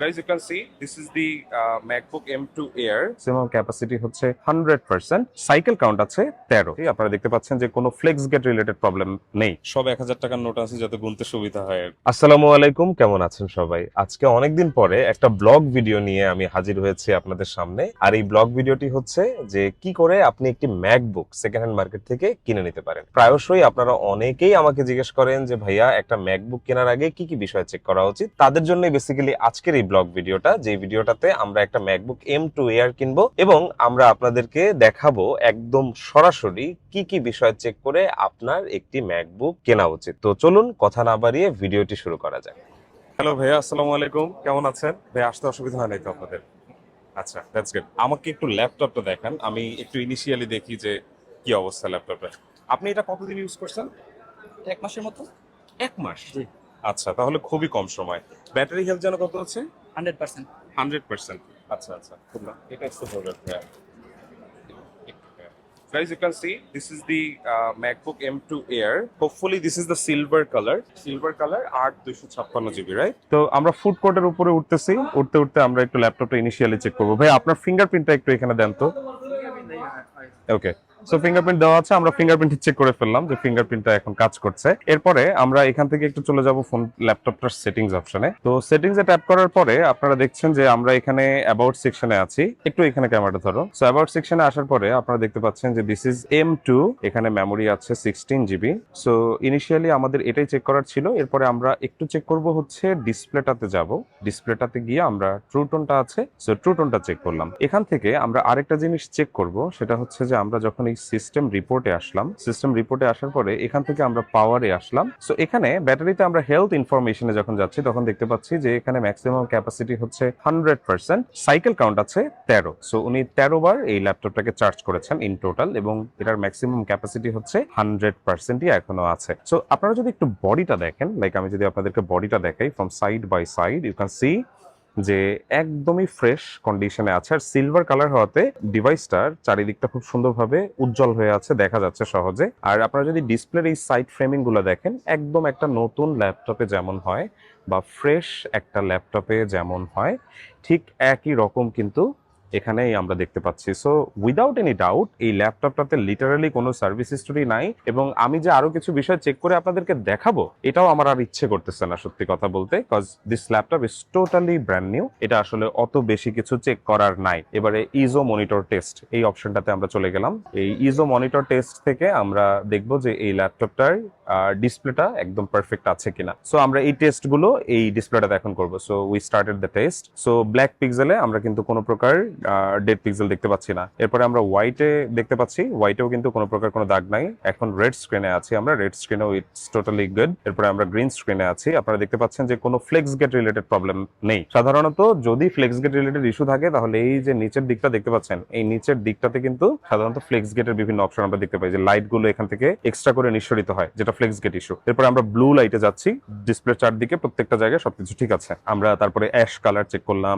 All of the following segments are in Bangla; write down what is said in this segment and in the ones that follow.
Guys, you can see this is the MacBook M2 Air. Maximum capacity হচ্ছে 100%, সাইকেল কাউন্ট আছে 13। আপনারা দেখতে পাচ্ছেন যে কোনো ফ্লেক্স গেট রিলেটেড প্রবলেম নেই। সব 1000 টাকার নোট আছে যাতে গুনতে সুবিধা হয়। আসসালামু আলাইকুম, কেমন আছেন সবাই? আজকে অনেকদিন পরে একটা ব্লগ ভিডিও নিয়ে আমি হাজির হয়েছি আপনাদের সামনে। আর এই ব্লগ ভিডিওটি হচ্ছে যে কি করে আপনি একটি ম্যাকবুক সেকেন্ড হ্যান্ড মার্কেট থেকে কিনে নিতে পারেন। প্রায়শই আপনারা অনেকেই আমাকে জিজ্ঞেস করেন যে ভাইয়া একটা ম্যাকবুক কেনার আগে কি কি বিষয় চেক করা উচিত। তাদের জন্য বেসিক্যালি আজকের এই ব্লগ ভিডিওটা, যে ভিডিওটাতে আমরা একটা ম্যাকবুক M2 Air কিনবো এবং আমরা আপনাদেরকে দেখাবো একদম সরাসরি কি কি বিষয় চেক করে আপনার একটি ম্যাকবুক কেনা উচিত। তো চলুন কথা না বাড়িয়ে ভিডিওটি শুরু করা যাক। হ্যালো ভাইয়া, আসসালামু আলাইকুম, কেমন আছেন? ভাই আসতে অসুবিধা হয় নাই তো আপনাদের? আচ্ছা, দ্যাটস গুড। আমাকে একটু ল্যাপটপটা দেখান, আমি একটু ইনিশিয়ালি দেখি যে কি অবস্থা ল্যাপটপের। আপনি এটা কতদিন ইউজ করছেন? 1 মাসের মতো। 1 মাস? জি। আচ্ছা, তাহলে খুবই কম সময়। ব্যাটারি হেলথ যেন কত আছে? 100%। 100%। আচ্ছা আচ্ছা, খুললাম। এটা একটু ধরবেন ভাইয়া। Guys, you can see this is the MacBook M2 Air. Hopefully this is the silver color. Silver color 8256 GB, right? তো আমরা ফুড কোর্টের উপরে উঠতেছি, উঠতে উঠতে আমরা একটু ল্যাপটপটা ইনিশিয়ালি চেক করবো। ভাই আপনার ফিঙ্গারপ্রিন্টটা একটু এখানে দেন তো। ওকে, সো ফিঙ্গারপ্রিন্ট দেওয়া আছে, আমরা ফিঙ্গারপ্রিন্ট চেক করে ফেললাম যে ফিঙ্গারপ্রিন্টটা এখন কাজ করছে। এরপরে আমরা এখান থেকে একটু চলে যাব ফোন ল্যাপটপটার সেটিংস অপশনে। তো সেটিংসে ট্যাপ করার পরে আপনারা দেখছেন যে আমরা এখানে অ্যাবাউট সেকশনে আছি। একটু এখানে ক্যামেরাটা ধরো। সো অ্যাবাউট সেকশনে আসার পরে আপনারা দেখতে পাচ্ছেন যে দিস ইজ M2, এখানে মেমোরি আছে 16 GB। সো ইনিশিয়ালি আমাদের এটাই চেক করার ছিল। এরপরে আমরা একটু চেক করব হচ্ছে ডিসপ্লেটাতে যাব। ডিসপ্লেটাতে গিয়ে আমরা ট্রু টোনটা আছে, সো ট্রু টোনটা চেক করলাম। এখান থেকে আমরা আরেকটা জিনিস চেক করব, সেটা হচ্ছে যে আমরা যখন এই সিস্টেম রিপোর্টে আসলাম, সিস্টেম রিপোর্টে আসার পরে এখান থেকে আমরা পাওয়ারে আসলাম। সো এখানে ব্যাটারিতে আমরা হেলথ ইনফরমেশনে যখন যাচ্ছি তখন দেখতে পাচ্ছি যে এখানে ম্যাক্সিমাম ক্যাপাসিটি হচ্ছে 100%, সাইকেল কাউন্ট আছে 13। সো উনি 13 বার এই ল্যাপটপটাকে চার্জ করেছেন ইন টোটাল এবং এটার ম্যাক্সিমাম ক্যাপাসিটি হচ্ছে 100%ই এখনো আছে। সো আপনারা যদি একটু বডিটা দেখেন, লাইক আমি যদি আপনাদেরকে বডিটা দেখাই from side by side, you can see যে একদমই ফ্রেশ কন্ডিশনে আছে। আর সিলভার কালার হওয়াতে ডিভাইসটার চারিদিকটা খুব সুন্দরভাবে উজ্জ্বল হয়ে আছে, দেখা যাচ্ছে সহজে। আর আপনারা যদি ডিসপ্লের এই সাইড ফ্রেমিং গুলো দেখেন, একদম একটা নতুন ল্যাপটপে যেমন হয় বা ফ্রেশ একটা ল্যাপটপে যেমন হয় ঠিক একই রকম কিন্তু এখানেই আমরা দেখতে পাচ্ছি। সো উইদাউট এনি ডাউট এই ল্যাপটপটাতে লিটারালি কোনো সার্ভিস হিস্টোরি নাই এবং আমি যে আরো কিছু বিষয় চেক করে আপনাদেরকে দেখাবো এটাও আমার আর ইচ্ছে করতেছে না সত্যি কথা বলতে, cause this laptop is totally brand new. এটা আসলে অত বেশি কিছু চেক করার নাই। এবারে ইজো মনিটর টেস্ট এই অপশনটাতে আমরা চলে গেলাম। এই ইজো মনিটর টেস্ট থেকে আমরা দেখবো যে এই ল্যাপটপটার ডিসপ্লেটা একদম পারফেক্ট আছে কিনা। সো আমরা এই টেস্ট গুলো এই ডিসপ্লেটাতে এখন করবো। So we started the test. So black পিক্সেলে আমরা কিন্তু কোনো প্রকার ডেড পিক্সেল দেখতে পাচ্ছি না। এরপরে আমরা হোয়াইটে দেখতে পাচ্ছি, হোয়াইটেও কিন্তু কোনো প্রকার কোনো দাগ নাই। এখন রেড স্ক্রিনে আছি আমরা, রেড স্ক্রিনেও ইটস টোটালি গুড। এরপরে আমরা গ্রিন স্ক্রিনে আছি, আপনারা দেখতে পাচ্ছেন যে কোনো ফ্লেক্স গেট রিলেটেড প্রবলেম নেই। সাধারণত যদি ফ্লেক্স গেট রিলেটেড ইস্যু থাকে তাহলে এই যে নিচের দিকটা দেখতে পাচ্ছেন, এই নিচের দিকটাতে কিন্তু সাধারণত ফ্লেক্স গেটের বিভিন্ন অপশন আমরা দেখতে পাই, যে লাইট গুলো এখান থেকে এক্সট্রা করে নিঃসরিত হয়, যেটা ফ্লেক্স গেট ইস্যু। এরপরে আমরা ব্লু লাইটে যাচ্ছি, ডিসপ্লে চারদিকে প্রত্যেকটা জায়গায় সবকিছু ঠিক আছে। আমরা তারপরে অ্যাশ কালার চেক করলাম।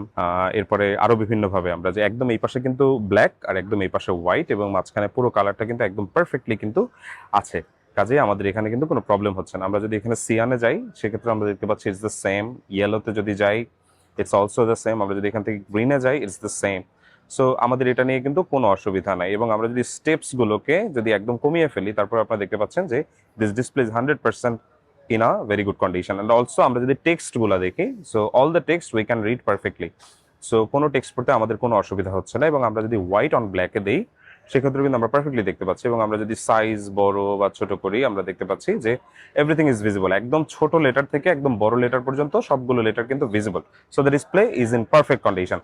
এরপরে আরো বিভিন্ন ভাবে আমরা যে একদম এই পাশে কিন্তু ব্ল্যাক আর একদম এই পাশে হোয়াইট এবং মাঝখানে পুরো কালারটা কিন্তু একদম পারফেক্টলি কিন্তু আছে। কাজে আমাদের এখানে কিন্তু কোনো প্রবলেম হচ্ছে না। আমরা যদি এখানে সিয়ানে যাই সেক্ষেত্রে আমরা দেখতে পাচ্ছি ইটস দ্য সেম। ইয়েলোতে যদি যাই ইটস অলসো দ্য সেম। আমরা যদি এখান থেকে গ্রিনে যাই ইটস দ্য সেম। সো আমাদের এটা নিয়ে কিন্তু কোনো অসুবিধা নাই। এবং আমরা যদি স্টেপস গুলোকে যদি একদম কমিয়ে ফেলি তারপর আপনারা দেখতে পাচ্ছেন যে this display is 100% in a very good condition. And also আমরা যদি টেক্সট গুলা দেখি, so all the text we can read perfectly. So কোনো টেক্সট পড়তে আমাদের কোনো অসুবিধা হচ্ছে না। এবং আমরা যদি হোয়াইট অন ব্ল্যাকে দেই সেক্ষেত্রে কিন্তু আমরা পারফেক্টলি দেখতে পাচ্ছি। এবং আমরা যদি সাইজ বড় বা ছোট করি আমরা দেখতে পাচ্ছি যে এভরিথিং ইজ ভিজিবল। একদম ছোট লেটার থেকে একদম বড় লেটার পর্যন্ত সবগুলো লেটার কিন্তু visible. So the display is in perfect condition.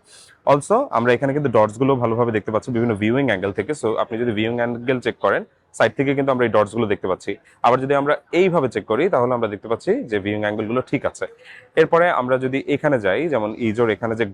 Also আমরা এখানে কিন্তু ডটস গুলো ভালোভাবে দেখতে পাচ্ছি বিভিন্ন ভিউইং অ্যাঙ্গেল থেকে। সো আপনি যদি ভিউইং অ্যাঙ্গেল চেক করেন সাইড থেকে কিন্তু আমরা এই ডটস গুলো দেখতে পাচ্ছি। আবার যদি আমরা এইভাবে চেক করি তাহলে আমরা দেখতে পাচ্ছি যে ভিউইং অ্যাঙ্গেল গুলো ঠিক আছে। এরপরে আমরা যদি এখানে যাই, যেমন ইজোর এখানে যে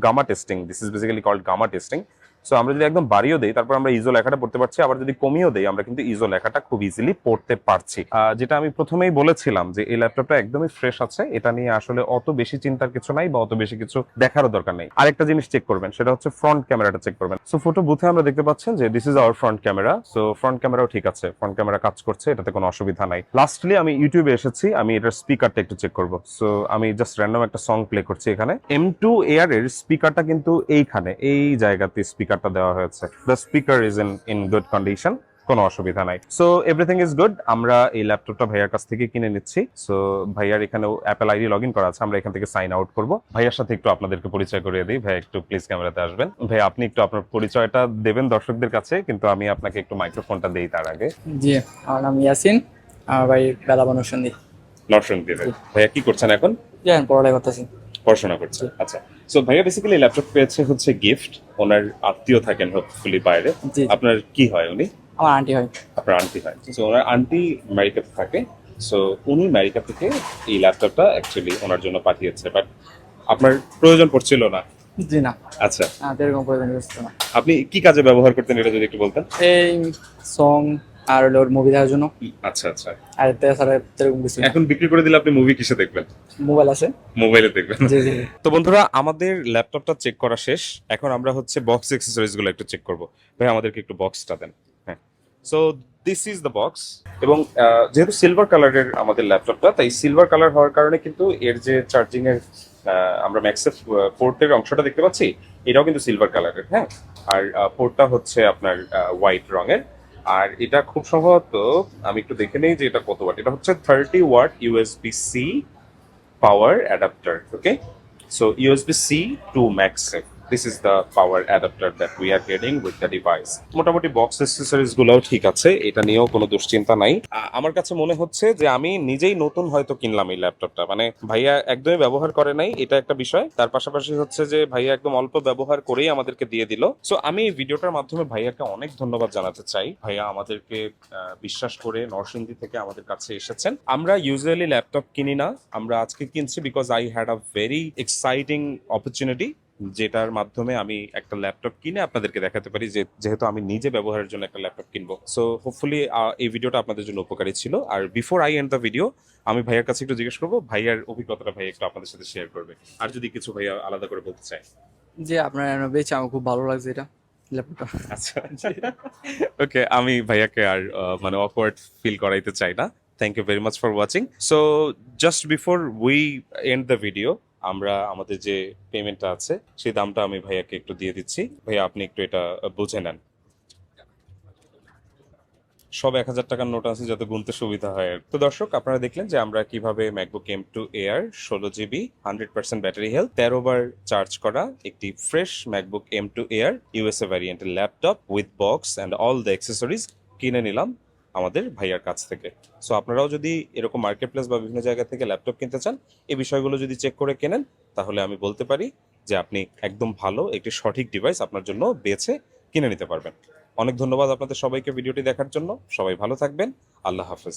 gamma testing, this is basically called gamma testing. So আমরা যদি একদম বাড়িয়েও দেই, তারপর আমরা ইজো লেখাটা পড়তে পারছি, আবার যদি কমিয়েও দেই আমরা কিন্তু ইজো লেখাটা খুব ইজিলি পড়তে পারছি। যেটা আমি প্রথমেই বলেছিলাম যে এই ল্যাপটপটা একদমই ফ্রেশ আছে, এটা নিয়ে আসলে অত বেশি চিন্তার কিছু নাই বা অত বেশি কিছু দেখারও দরকার নেই। আরেকটা জিনিস চেক করবেন, সেটা হচ্ছে ফ্রন্ট ক্যামেরাটা চেক করবেন। সো ফটো বুথে আমরা দেখতে পাচ্ছেন যে this is our front camera. So front ক্যামেরাও ঠিক আছে, ফ্রন্ট ক্যামেরা কাজ করছে, এটাতে কোনো অসুবিধা নাই। লাস্টলি আমি ইউটিউবে এসেছি, আমি এটার স্পিকারটা একটু চেক করব। সো আমি জাস্ট র্যান্ডম একটা সং প্লে করছি এখানে। M2 এয়ার এর স্পিকারটা কিন্তু এইখানে এই জায়গাতে স্পিকারটা দেওয়া হয়েছে। The speaker is in good condition, কোনো অসুবিধা নাই। So everything is good. আমরা এই ল্যাপটপটা ভাইয়ার কাছ থেকে কিনে নিচ্ছি। সো ভাইয়ার এখানেও অ্যাপেল আইডি লগ ইন করা আছে, আমরা এখান থেকে সাইন আউট করব। ভাইয়ার সাথে একটু আপনাদেরকে পরিচয় করিয়ে দিই। ভাই একটু প্লিজ ক্যামেরাতে আসবেন। ভাই আপনি একটু আপনার পরিচয়টা দেবেন দর্শকদের কাছে, কিন্তু আমি আপনাকে একটু মাইক্রোফোনটা দেই তার আগে। জি, আমার নাম ইয়াসিন, আমার বাড়ি বেলাবন সন্ধি। নরসিংদী। ভাইয়া কি করছেন এখন? জি, আমি পড়ালেখা করতেছি। পড়াশোনা করছে, আচ্ছা। সো ভাইয়া বেসিক্যালি ল্যাপটপ পেয়েছে হচ্ছে গিফট, ওনার আত্মীয় থাকেন হোপফুলি বাইরে। জি। আপনার কি হয় উনি? আমার আন্টি হয়। আপনার আন্টি হয়। সো ওনার আন্টি আমেরিকাতে থাকে। সো উনি আমেরিকা থেকে এই ল্যাপটপটা অ্যাকচুয়ালি ওনার জন্য পাঠিয়েছে, বাট আপনার প্রয়োজন পড়ছিল না। জি না, আচ্ছা, এরকম প্রয়োজন হচ্ছে না। আপনি কি কাজে ব্যবহার করতেন এটা যদি একটু বলতেন। এই সং আর হলো মুভি দেখার জন্য, আচ্ছা আচ্ছা। আর তাছাড়া এরকম কিছু না। এখন বিক্রি করে দিলে আপনি মুভি কিসে দেখবেন? মোবাইল আছে। মোবাইলে দেখবেন। জি জি। তো বন্ধুরা, আমাদের ল্যাপটপটা চেক করা শেষ। এখন আমরা হচ্ছে বক্স অ্যাক্সেসরিজ গুলো একটু চেক করব। ভাই আমাদেরকে একটু বক্সটা দেন। হ্যাঁ, so this is the box. এবং যেহেতু সিলভার কালারের আমাদের ল্যাপটপটা, তাই সিলভার কালার হওয়ার কারণে কিন্তু এর যে চার্জিং এর আমরা ম্যাক্সেফ পোর্টের অংশটা দেখতে পাচ্ছি, এটাও কিন্তু সিলভার কালারের। হ্যাঁ, আর পোর্টটা হচ্ছে আপনার হোয়াইট রঙের। আর এটা খুব সম্ভবত আমি একটু দেখে নেই যে এটা কত ওয়াট। এটা হচ্ছে 30 watt USB-C power adapter. Okay, so USB-C to MagSafe. This is the power adapter that we are getting with the device. মোটামুটি বক্স অ্যাক্সেসরিজ গুলোও ঠিক আছে, এটা নিয়েও কোনো দুশ্চিন্তা নাই। আমার কাছে মনে হচ্ছে যে আমি নিজেই নতুন হয়তো কিনলাম এই ল্যাপটপটা, মানে ভাইয়া একদমই ব্যবহার করে নাই, এটা একটা বিষয়। তার পাশাপাশি হচ্ছে যে ভাইয়া একদম অল্প ব্যবহার করেই আমাদেরকে দিয়ে দিল। সো আমি এই ভিডিওটার মাধ্যমে ভাইয়াকে অনেক ধন্যবাদ জানাতে চাই। ভাইয়া আমাদেরকে বিশ্বাস করে নরসিংদী থেকে আমাদের কাছে এসেছেন। আমরা ইউজুয়ালি ল্যাপটপ কিনি না, আমরা আজকে কিনছি because I had a very exciting opportunity, যেটার মাধ্যমে আমি একটা ল্যাপটপ কিনে আপনাদেরকে দেখাতে পারি, যে যেহেতু আমি নিজে ব্যবহারের জন্য একটা ল্যাপটপ কিনবো। সো হোপফুলি এই ভিডিওটা আপনাদের জন্য উপকারী ছিল। আর before I end the video, আমি ভাইয়ার কাছে একটু জিজ্ঞেস করবো, ভাইয়ার অভিজ্ঞতাটা ভাই একটু আপনাদের সাথে শেয়ার করবে, আর যদি কিছু ভাইয়া আলাদা করে বলতে চাই। জি, আপনার বেশ আমার খুব ভালো লাগছে এটা ল্যাপটপটা। আচ্ছা, ওকে, আমি ভাইয়াকে আর মানে অকওয়ার্ড ফিল করাইতে চাই না। Thank you very much for watching. So just before we end the video, আমরা আমাদের যে পেমেন্টটা আছে সেই দামটা আমি ভাইয়াকে একটু দিয়ে দিচ্ছি। ভাইয়া আপনি একটু এটা বুঝে নেন। সব 1000 টাকার নোট আছে যাতে গুনতে সুবিধা হয়। তো দর্শক, আপনারা দেখলেন যে আমরা কিভাবে MacBook M2 Air 16GB 100% battery health 13 বার চার্জ করা একটি fresh MacBook M2 Air USA ভ্যারিয়েন্টের laptop with box and all the accessories কিনে নিলাম আমাদের ভাইয়ার কাছ থেকে। সো আপনারাও যদি এরকম মার্কেট প্লেস বা বিভিন্ন জায়গা থেকে ল্যাপটপ কিনতে চান, এই বিষয়গুলো যদি চেক করে কেনেন, তাহলে আমি বলতে পারি যে আপনি একদম ভালো একটি সঠিক ডিভাইস আপনার জন্য বেছে কিনে নিতে পারবেন। অনেক ধন্যবাদ আপনাদের সবাইকে ভিডিওটি দেখার জন্য। সবাই ভালো থাকবেন। আল্লাহ হাফেজ।